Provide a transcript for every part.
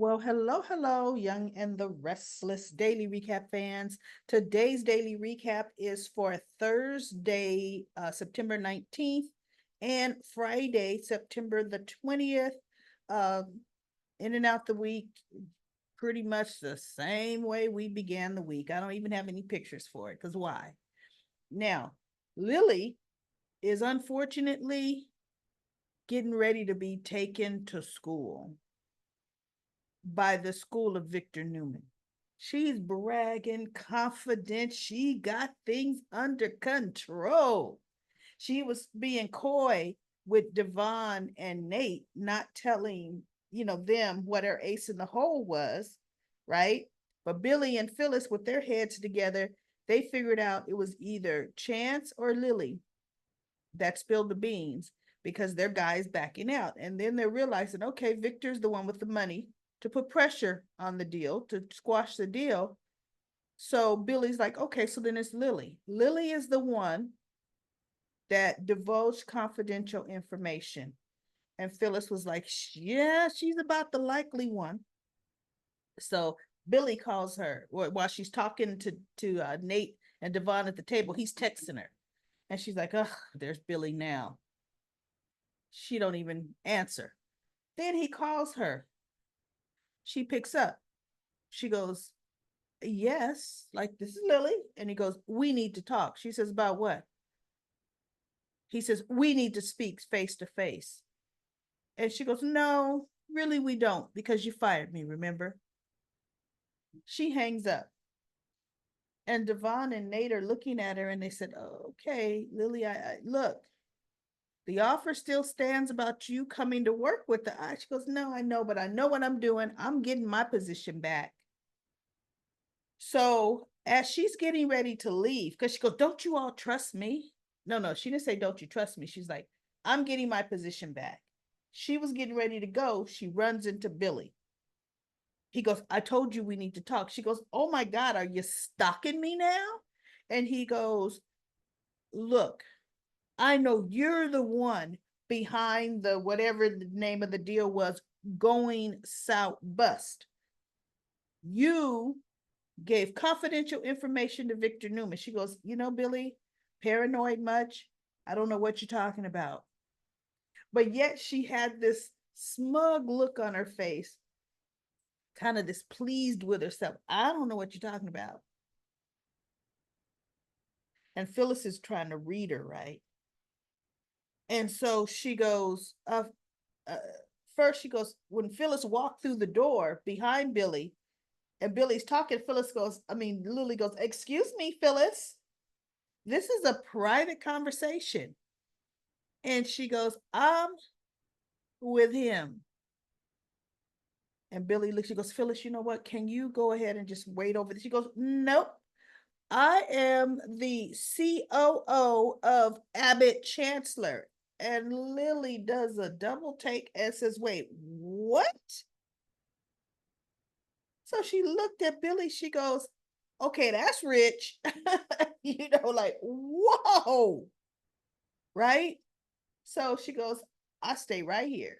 Well, hello, Young and the Restless Daily Recap fans. Today's daily recap is for Thursday, September 19th, and Friday, September the 20th. Uh, in and out the week, pretty much the same way we began the week. I don't even have any pictures for it, because why? Now, Lily is unfortunately getting ready to be taken to school by the school of Victor Newman. She's bragging, confident. She got things under control. She was being coy with Devon and Nate, not telling, them what her ace in the hole was, right? But Billy and Phyllis, with their heads together, they figured out it was either Chance or Lily that spilled the beans because their guy's backing out. And then they're realizing, okay, Victor's the one with the money to put pressure on the deal, to squash the deal. So Billy's like, okay, so then it's Lily. Lily is the one that divulged confidential information. And Phyllis was like, yeah, she's about the likely one. So Billy calls her while she's talking to Nate and Devon at the table. He's texting her. And she's like, oh, there's Billy now. She don't even answer. Then he calls her. She picks up. She goes, yes, like this is Lily. And he goes, we need to talk. She says, about what? He says, we need to speak face to face. And she goes, no, really, we don't, because you fired me, remember? She hangs up. And Devon and Nate are looking at her and they said, oh, okay, Lily, I look, the offer still stands about you coming to work with the eye. She goes, no, I know, but I know what I'm doing. I'm getting my position back. So as she's getting ready to leave, because she goes, don't you all trust me? No, she didn't say, don't you trust me? She's like, I'm getting my position back. She was getting ready to go. She runs into Billy. He goes, I told you we need to talk. She goes, oh my God, are you stalking me now? And he goes, look, I know you're the one behind the whatever the name of the deal was going south bust. You gave confidential information to Victor Newman. She goes, Billy, paranoid much? I don't know what you're talking about. But yet she had this smug look on her face, kind of displeased with herself. I don't know what you're talking about. And Phyllis is trying to read her, right? And so she goes, uh, first she goes, when Phyllis walked through the door behind Billy, and Billy's talking, Lily goes, excuse me, Phyllis. This is a private conversation. And she goes, I'm with him. And Billy looks, she goes, Phyllis, you know what? Can you go ahead and just wait over this? She goes, nope. I am the COO of Abbott Chancellor. And Lily does a double take and says, wait, what? So she looked at Billy. She goes, okay, that's rich. Like, whoa. Right? So she goes, I stay right here.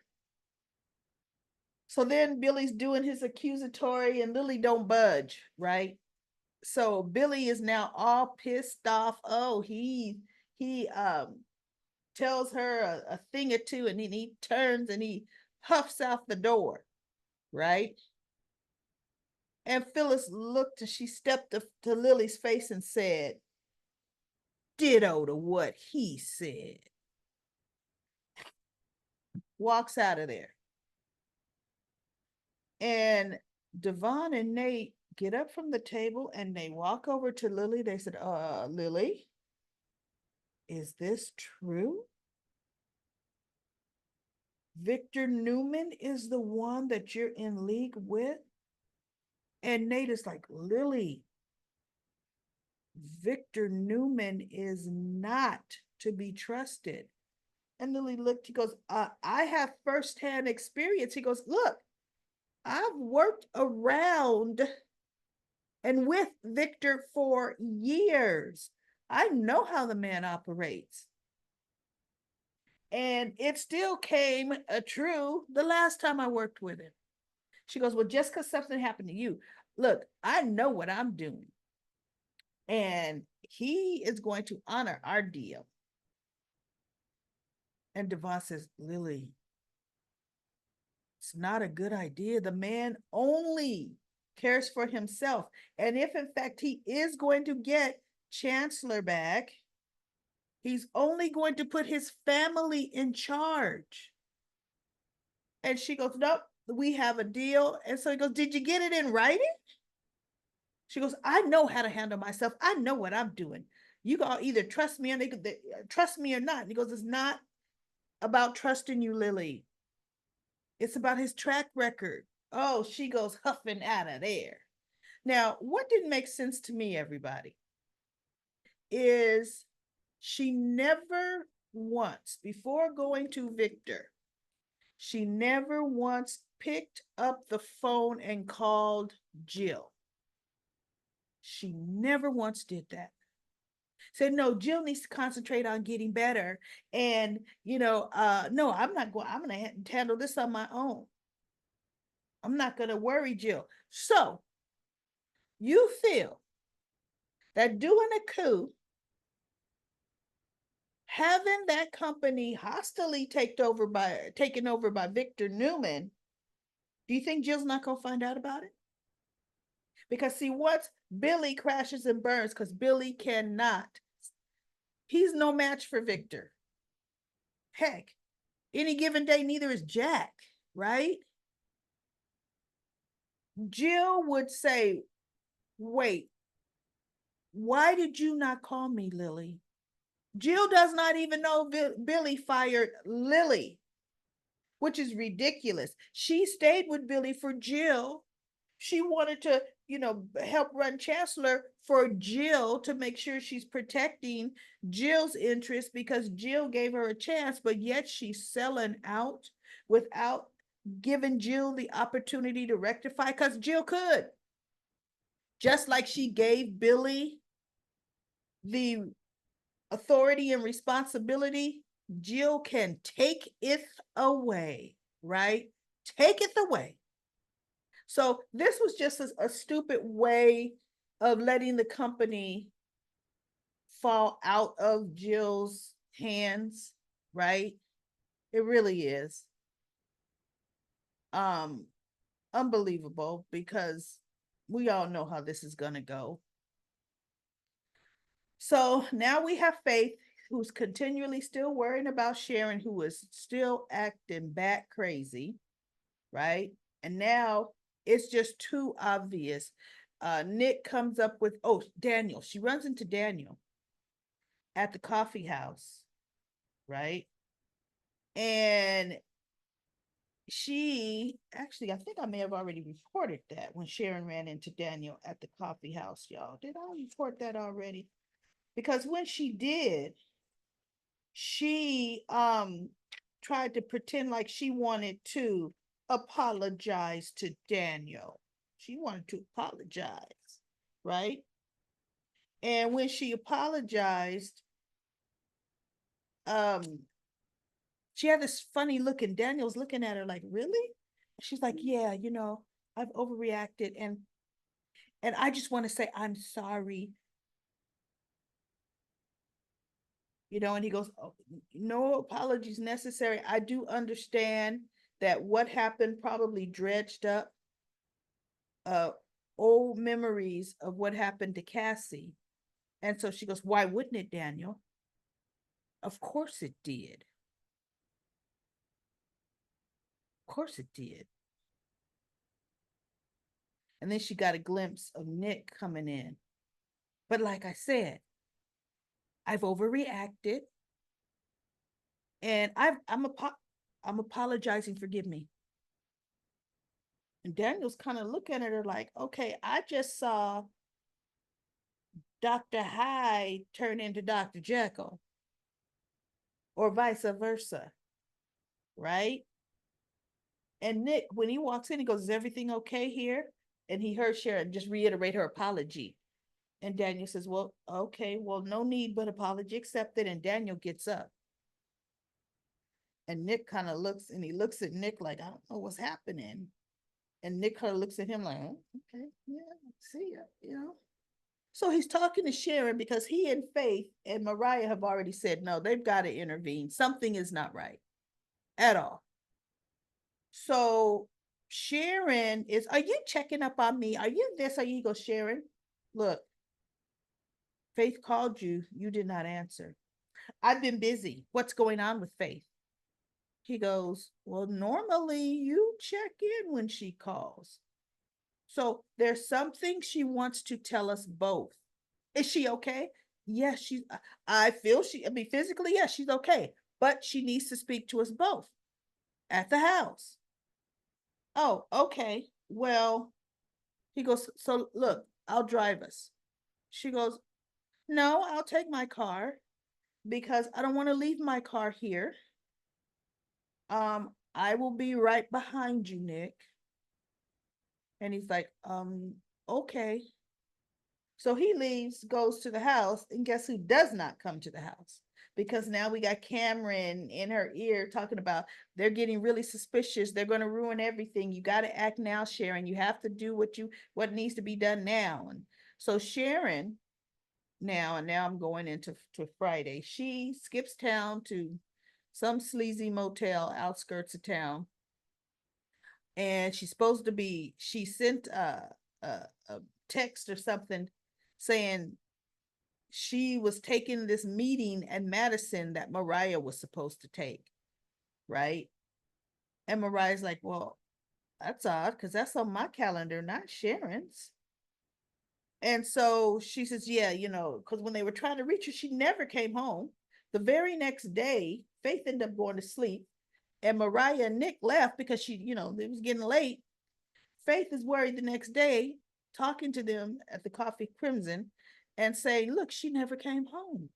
So then Billy's doing his accusatory and Lily don't budge, right? So Billy is now all pissed off. Oh, he tells her a thing or two and then he turns and he huffs out the door, right? And Phyllis looked and she stepped to Lily's face and said, ditto to what he said. Walks out of there. And Devon and Nate get up from the table and they walk over to Lily. They said, Lily, is this true? Victor Newman is the one that you're in league with? And Nate is like, Lily, Victor Newman is not to be trusted. And Lily looked, he goes, I have firsthand experience. He goes, look, I've worked around and with Victor for years. I know how the man operates. And it still came true the last time I worked with him. She goes, well, just because something happened to you, look, I know what I'm doing. And he is going to honor our deal. And Devon says, Lily, it's not a good idea. The man only cares for himself. And if in fact he is going to get Chancellor back, he's only going to put his family in charge. And she goes, nope, we have a deal. And so he goes, did you get it in writing? She goes, I know how to handle myself. I know what I'm doing. You gonna either trust me or trust me or not. And he goes, it's not about trusting you, Lily. It's about his track record. Oh, she goes huffing out of there. Now, what didn't make sense to me, everybody, is she never once, before going to Victor, she never once picked up the phone and called Jill. She never once did that. Said, no, Jill needs to concentrate on getting better. And, no, I'm not going, I'm going to handle this on my own. I'm not going to worry Jill. So you feel that doing a coup, having that company hostily taken over by Victor Newman, do you think Jill's not going to find out about it? Because see, once Billy crashes and burns, because Billy cannot, he's no match for Victor. Heck, any given day, neither is Jack, right? Jill would say, wait, why did you not call me, Lily? Jill does not even know Billy fired Lily, which is ridiculous. She stayed with Billy for Jill. She wanted to, help run Chancellor for Jill to make sure she's protecting Jill's interests because Jill gave her a chance, but yet she's selling out without giving Jill the opportunity to rectify because Jill could. Just like she gave Billy the authority and responsibility, Jill can take it away, right? Take it away. So this was just a stupid way of letting the company fall out of Jill's hands, right? It really is. Um, Unbelievable because we all know how this is gonna go. So now we have Faith, who's continually still worrying about Sharon, who is still acting bat crazy, right? And now it's just too obvious. Nick comes up with, oh, Daniel. She runs into Daniel at the coffee house, right? And I think I may have already reported that when Sharon ran into Daniel at the coffee house, y'all. Did I report that already? Because when she did, she tried to pretend like she wanted to apologize to Daniel. She wanted to apologize, right? And when she apologized, um, she had this funny look, and Daniel's looking at her like, really? She's like, yeah, I've overreacted, and I just want to say I'm sorry. And he goes, oh, no apologies necessary. I do understand that what happened probably dredged up uh old memories of what happened to Cassie. And so she goes, why wouldn't it, Daniel? Of course it did. Of course it did. And then she got a glimpse of Nick coming in. But like I said, I've overreacted and I'm apologizing, forgive me. And Daniel's kind of looking at her like, okay, I just saw Dr. Hyde turn into Dr. Jekyll, or vice versa, right? And Nick, when he walks in, he goes, is everything okay here? And he heard Sharon just reiterate her apology. And Daniel says, well, okay, well, no need but apology accepted. And Daniel gets up. And Nick kind of looks, and he looks at Nick like, I don't know what's happening. And Nick kind of looks at him like, oh, okay, yeah, see ya, you know. So he's talking to Sharon because he and Faith and Mariah have already said no, they've got to intervene. Something is not right at all. So Sharon is, are you checking up on me? Are you this? Are you go, Sharon? Look, Faith called you. You did not answer. I've been busy. What's going on with Faith? He goes, well, normally you check in when she calls. So there's something she wants to tell us both. Is she okay? Yes, she's, I feel she, I mean, physically, yes, she's okay. But she needs to speak to us both at the house. Oh, okay. Well, he goes, so look, I'll drive us. She goes, no, I'll take my car because I don't want to leave my car here. I will be right behind you, Nick. And he's like, okay. So he leaves, goes to the house, and guess who does not come to the house? Because now we got Cameron in her ear talking about they're getting really suspicious. They're going to ruin everything. You got to act now, Sharon. You have to do what needs to be done now. And so Sharon now, and now I'm going into to Friday. She skips town to some sleazy motel outskirts of town, and she's supposed to be. She sent a text or something saying she was taking this meeting at Madison that Mariah was supposed to take, right? And Mariah's like, well, that's odd because that's on my calendar, not Sharon's. And so she says, yeah, because when they were trying to reach her, she never came home. The very next day, Faith ended up going to sleep, and Mariah and Nick left because it was getting late. Faith is worried the next day, talking to them at the Coffee Crimson and saying, look, she never came home.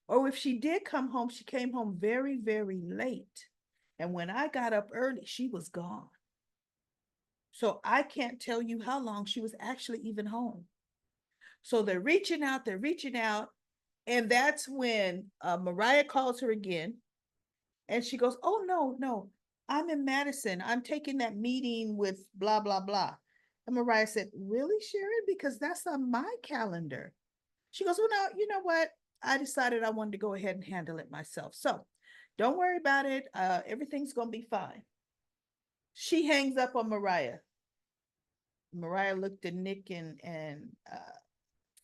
Or if she did come home, she came home very, very late. And when I got up early, she was gone. So I can't tell you how long she was actually even home. So they're reaching out. And that's when Mariah calls her again. And she goes, oh, no, no, I'm in Madison. I'm taking that meeting with blah, blah, blah. And Mariah said, really, Sharon? Because that's on my calendar. She goes, well, no, you know what? I decided I wanted to go ahead and handle it myself. So don't worry about it. Everything's going to be fine. She hangs up on Mariah. Mariah looked at Nick and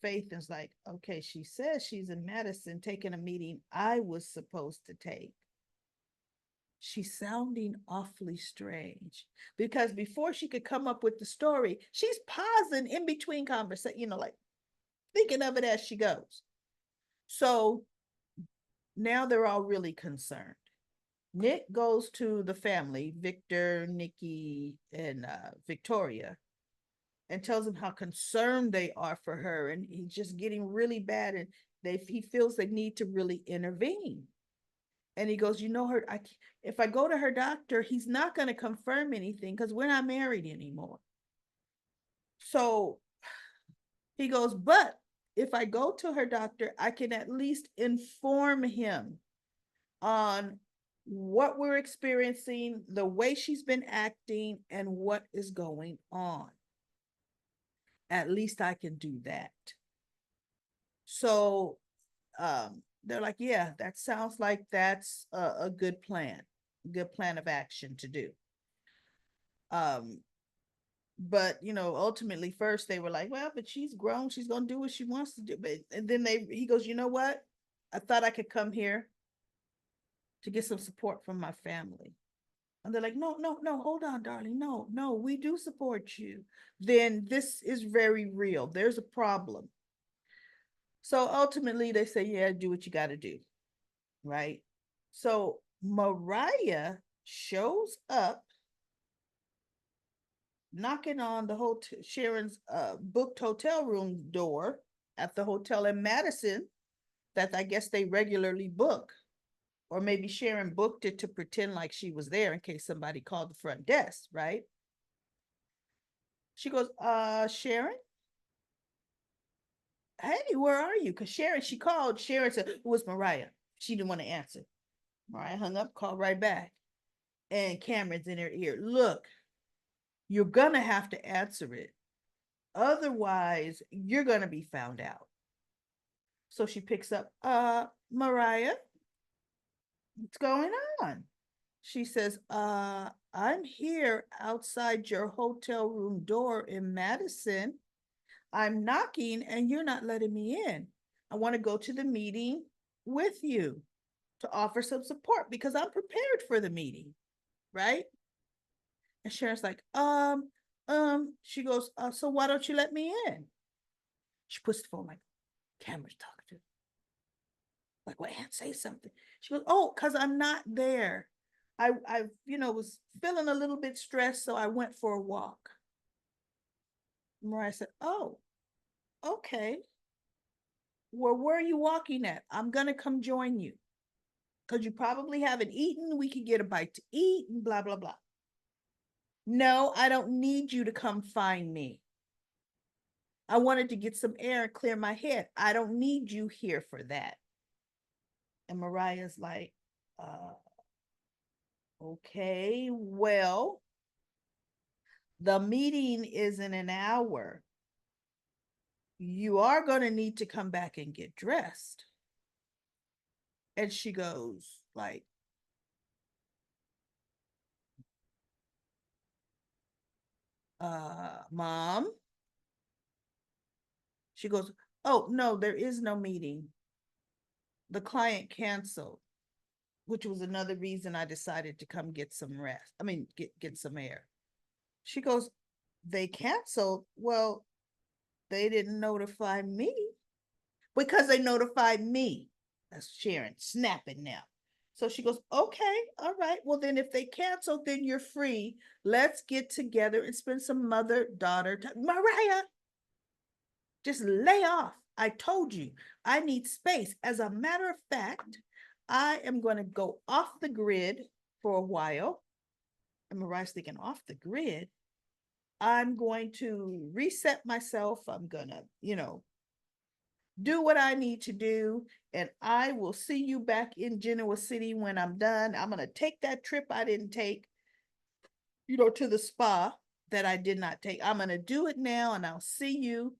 Faith and was like, okay, she says she's in Madison taking a meeting I was supposed to take. She's sounding awfully strange because before she could come up with the story, she's pausing in between conversation, like thinking of it as she goes. So now they're all really concerned. Nick goes to the family, Victor, Nikki, and Victoria, and tells them how concerned they are for her, and he's just getting really bad, and he feels they need to really intervene. And he goes, her, if I go to her doctor, he's not going to confirm anything because we're not married anymore. So he goes, but if I go to her doctor, I can at least inform him on what we're experiencing, the way she's been acting, and what is going on. At least I can do that. So they're like, yeah, that sounds like that's a good plan of action to do. Um, but ultimately, first they were like, well, but she's grown, she's gonna do what she wants to do. But and then he goes, you know what? I thought I could come here to get some support from my family. And they're like, no, no, no, hold on, darling. No, no, we do support you. Then this is very real. There's a problem. So ultimately, they say, yeah, do what you got to do. Right. So Mariah shows up knocking on the hotel, Sharon's booked hotel room door at the hotel in Madison that I guess they regularly book. Or maybe Sharon booked it to pretend like she was there in case somebody called the front desk, right? She goes, Sharon, hey, where are you? Because she called. Sharon said, who was Mariah? She didn't want to answer. Mariah hung up, called right back. And Cameron's in her ear. Look, You're gonna have to answer it. Otherwise, you're gonna be found out. So she picks up, Mariah, what's going on? She says, I'm here outside your hotel room door in Madison. I'm knocking and you're not letting me in. I want to go to the meeting with you to offer some support because I'm prepared for the meeting, right? And Sharon's like, she goes, so why don't you let me in? She puts the phone like, camera's talking to her. Like, well, Aunt, say something. She goes, oh, because I'm not there. I was feeling a little bit stressed, so I went for a walk. Mariah said, oh, okay. Well, where are you walking at? I'm gonna come join you. Because you probably haven't eaten. We could get a bite to eat and blah, blah, blah. No, I don't need you to come find me. I wanted to get some air and clear my head. I don't need you here for that. And Mariah's like, okay, well, the meeting is in an hour. You are going to need to come back and get dressed. And she goes like, Mom? She goes, oh, no, there is no meeting. The client canceled, which was another reason I decided to come get some rest. I mean, get some air. She goes, they canceled. Well, they didn't notify me because they notified me. That's Sharon snapping now. So she goes, okay, all right. Well, then if they canceled, then you're free. Let's get together and spend some mother-daughter time. Mariah, just lay off. I told you, I need space. As a matter of fact, I am going to go off the grid for a while. And Mariah's thinking, off the grid? I'm going to reset myself. I'm going to, do what I need to do. And I will see you back in Genoa City when I'm done. I'm going to take that trip I didn't take, to the spa that I did not take. I'm going to do it now and I'll see you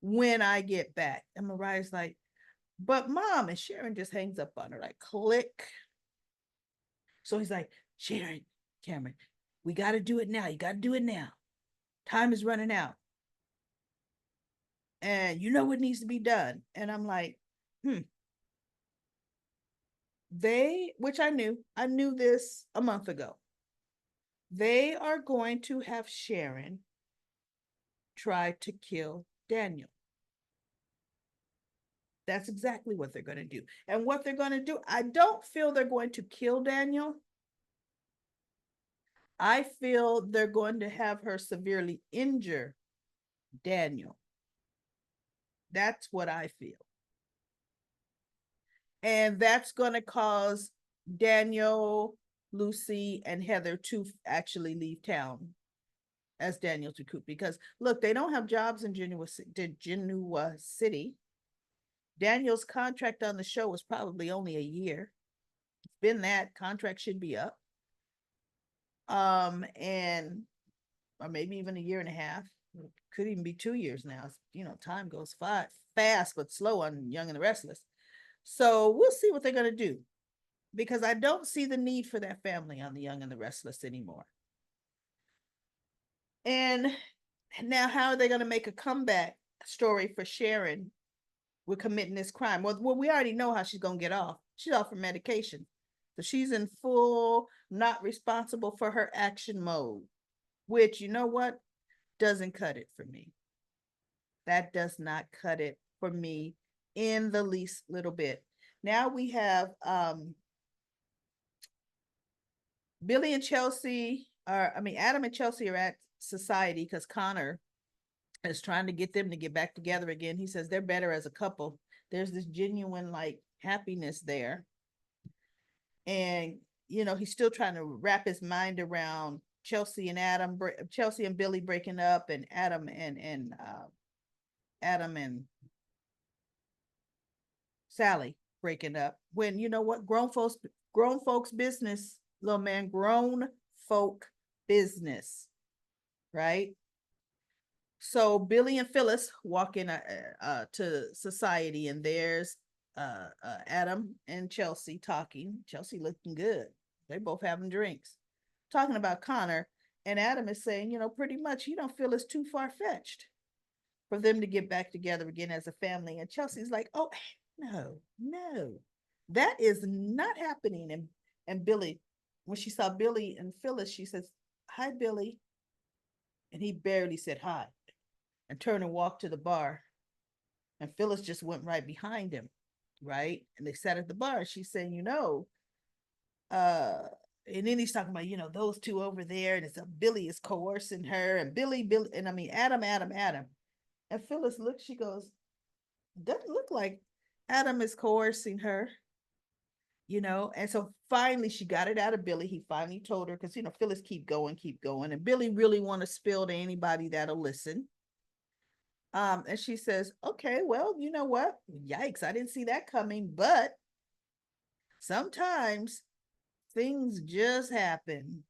when I get back. And Mariah's like, but Mom, and Sharon just hangs up on her, like, click. So he's like, Sharon, Cameron, we got to do it now. You got to do it now. Time is running out. And you know what needs to be done. And I'm like, which I knew this a month ago. They are going to have Sharon try to kill Daniel. That's exactly what they're going to do. And what they're going to do, I don't feel they're going to kill Daniel. I feel they're going to have her severely injure Daniel. That's what I feel. And that's going to cause Daniel, Lucy, and Heather to actually leave town as Daniel's recruit. Because look, they don't have jobs in Genoa City. Daniel's contract on the show was probably only a year. It's been that contract should be up. And or maybe even a year and a half. It could even be 2 years now. Time goes fast but slow on Young and the Restless. So we'll see what they're going to do, because I don't see the need for that family on the Young and the Restless anymore. And now, how are they going to make a comeback story for Sharon with committing this crime? Well, we already know how she's going to get off. She's off her medication. So she's in full, not responsible for her action mode, which, you know what, doesn't cut it for me. That does not cut it for me in the least little bit. Now we have Billy and Chelsea Adam and Chelsea are at society because Connor is trying to get them to get back together again. He says they're better as a couple. There's this genuine happiness there. And, he's still trying to wrap his mind around Chelsea and Billy breaking up, and Adam and Sally breaking up. When, you know what, grown folks business, little man, grown folk business. right? So Billy and Phyllis walk in to society, and there's Adam and Chelsea talking. Chelsea looking good. They both having drinks, talking about Connor. And Adam is saying, pretty much he don't feel it's too far fetched for them to get back together again as a family. And Chelsea's like, oh no, no, that is not happening. And Billy, when she saw Billy and Phyllis, she says, hi, Billy. And he barely said hi and turned and walked to the bar. And Phyllis just went right behind him, right? And they sat at the bar. She's saying, uh, and then he's talking about, those two over there, and it's Billy is coercing her, and Billy, and I mean Adam. And Phyllis looks, she goes, doesn't look like Adam is coercing her, And so finally she got it out of Billy. He finally told her, because Phyllis keep going, and Billy really want to spill to anybody that'll listen. And she says, okay, well, you know what? Yikes, I didn't see that coming, but sometimes things just happen.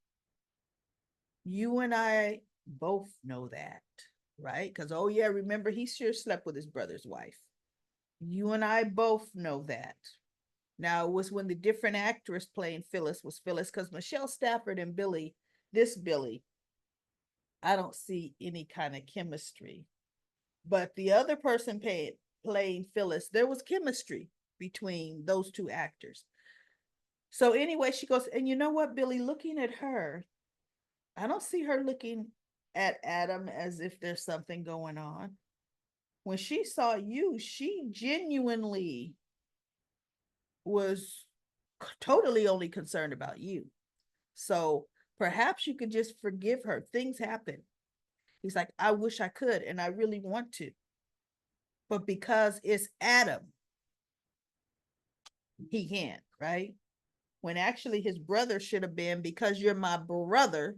You and I both know that, right? Because, oh, yeah, remember, he sure slept with his brother's wife. You and I both know that. Now, it was when the different actress playing Phyllis was Phyllis, because Michelle Stafford and Billy, this Billy, I don't see any kind of chemistry. But the other person playing Phyllis, there was chemistry between those two actors. So anyway, she goes, and you know what, Billy, looking at her, I don't see her looking at Adam as if there's something going on. When she saw you, she genuinely was totally only concerned about you. So perhaps you could just forgive her. Things happen. He's like, I wish I could, and I really want to. But because it's Adam, he can't, right? When actually his brother should have been, because you're my brother,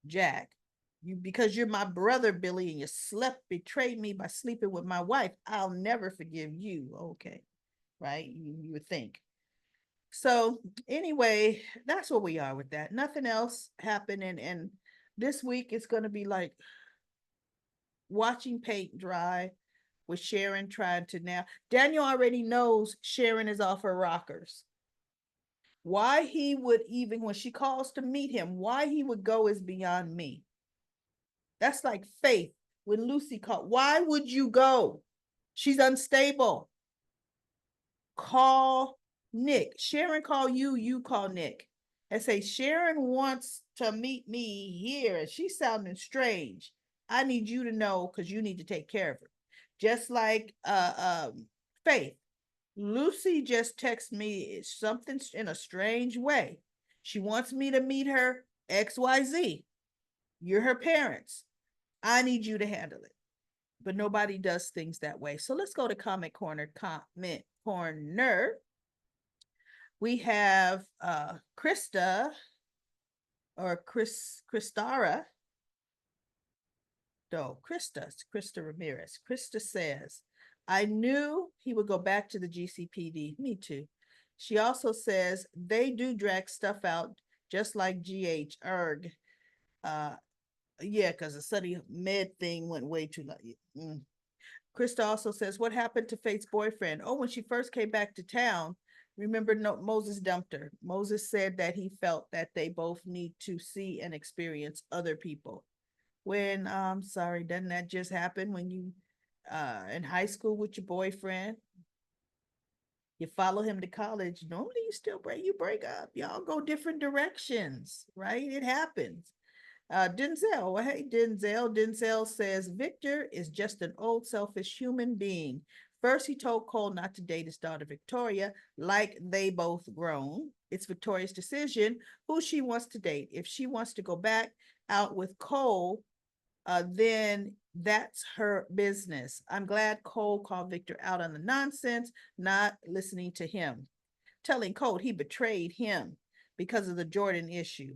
Jack. Because you're my brother, Billy, and you betrayed me by sleeping with my wife. I'll never forgive you. Okay, right? You would think. So anyway, that's where we are with that. Nothing else happened, and this week it's going to be like watching paint dry with Sharon trying to now. Daniel already knows Sharon is off her rockers. Why he would, even when she calls to meet him, why he would go is beyond me. That's like Faith when Lucy called. Why would you go? She's unstable. Call Nick. Sharon call you, you call Nick. And say, Sharon wants to meet me here, and she's sounding strange. I need you to know, because you need to take care of her. Just like Faith. Lucy just texted me something in a strange way. She wants me to meet her XYZ. You're her parents. I need you to handle it. But nobody does things that way. So let's go to comment corner. We have Krista or Kristara. No, Krista Ramirez. Krista says, I knew he would go back to the GCPD. Me too. She also says they do drag stuff out just like GH erg. Uh yeah, because the study med thing went way too long. Krista also says, what happened to Faith's boyfriend? Oh, when she first came back to town, remember, no, Moses dumped her. Moses said that he felt that they both need to see and experience other people. When, sorry, doesn't that just happen when you in high school with your boyfriend? You follow him to college. Normally you break up. Y'all go different directions, right? It happens. Denzel, well, hey, Denzel. Denzel says Victor is just an old selfish human being. First, he told Cole not to date his daughter Victoria, like they both grown. It's Victoria's decision who she wants to date. If she wants to go back out with Cole, then that's her business. I'm glad Cole called Victor out on the nonsense, not listening to him, telling Cole he betrayed him because of the Jordan issue.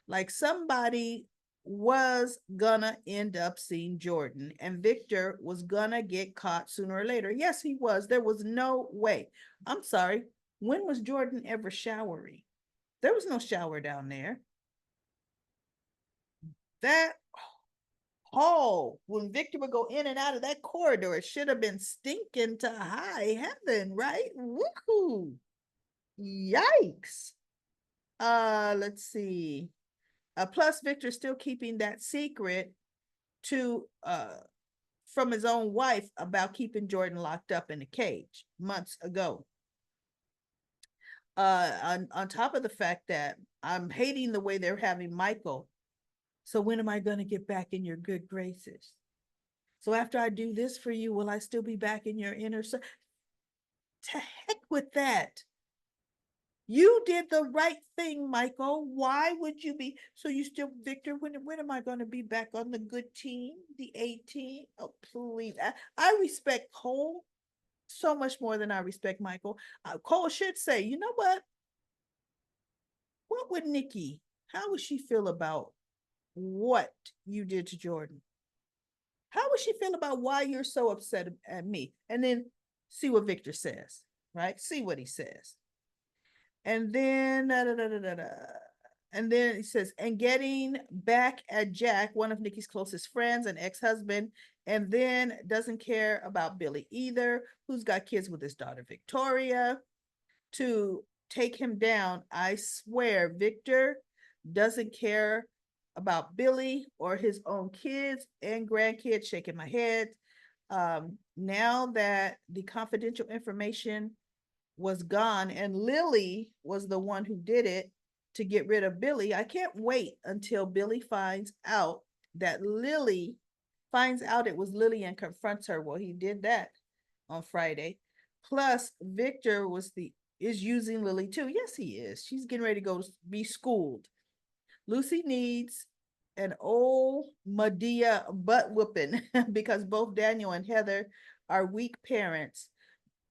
Like somebody was gonna end up seeing Jordan, and Victor was gonna get caught sooner or later. Yes, he was. There was no way. I'm sorry. When was Jordan ever showery? There was no shower down there. That hall, when Victor would go in and out of that corridor, it should have been stinking to high heaven, right? Woohoo! Yikes. Let's see. Plus Victor's still keeping that secret to from his own wife about keeping Jordan locked up in a cage months ago. On top of the fact that I'm hating the way they're having Michael. So when am I going to get back in your good graces? So after I do this for you, will I still be back in your inner circle? To heck with that. You did the right thing, Michael. Why would you be? So you still, Victor, when am I going to be back on the good team, the A team? Oh, please. I respect Cole so much more than I respect Michael. Cole should say, you know what? What would Nikki, how would she feel about what you did to Jordan? How would she feel about why you're so upset at me? And then see what Victor says, right? See what he says. And then and then he says, and getting back at Jack, one of Nikki's closest friends and ex-husband, and then doesn't care about Billy either, who's got kids with his daughter Victoria, to take him down. I swear, Victor doesn't care about Billy or his own kids and grandkids. Shaking my head. Now that the confidential information was gone and Lily was the one who did it to get rid of Billy, I can't wait until Billy finds out that Lily finds out it was Lily and confronts her. Well, he did that on Friday. Plus, Victor is using Lily too. Yes, he is. She's getting ready to go be schooled. Lucy needs an old Medea butt whooping because both Daniel and Heather are weak parents.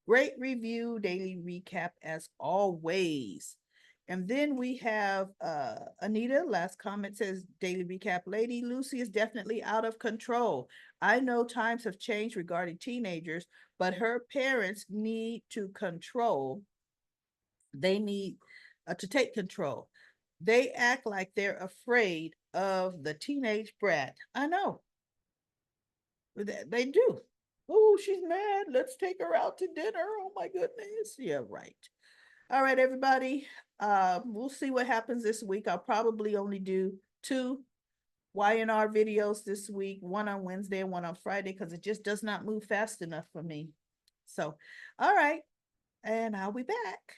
Great review, daily recap as always. And then we have Anita, last comment says, daily recap, Lady Lucy is definitely out of control. I know times have changed regarding teenagers, but her parents need to control. They need to take control. They act like they're afraid of the teenage brat. I know. They do. Oh, she's mad. Let's take her out to dinner. Oh my goodness. Yeah, right. All right, everybody. We'll see what happens this week. I'll probably only do 2 YNR videos this week, one on Wednesday and one on Friday, because it just does not move fast enough for me. So, all right. And I'll be back.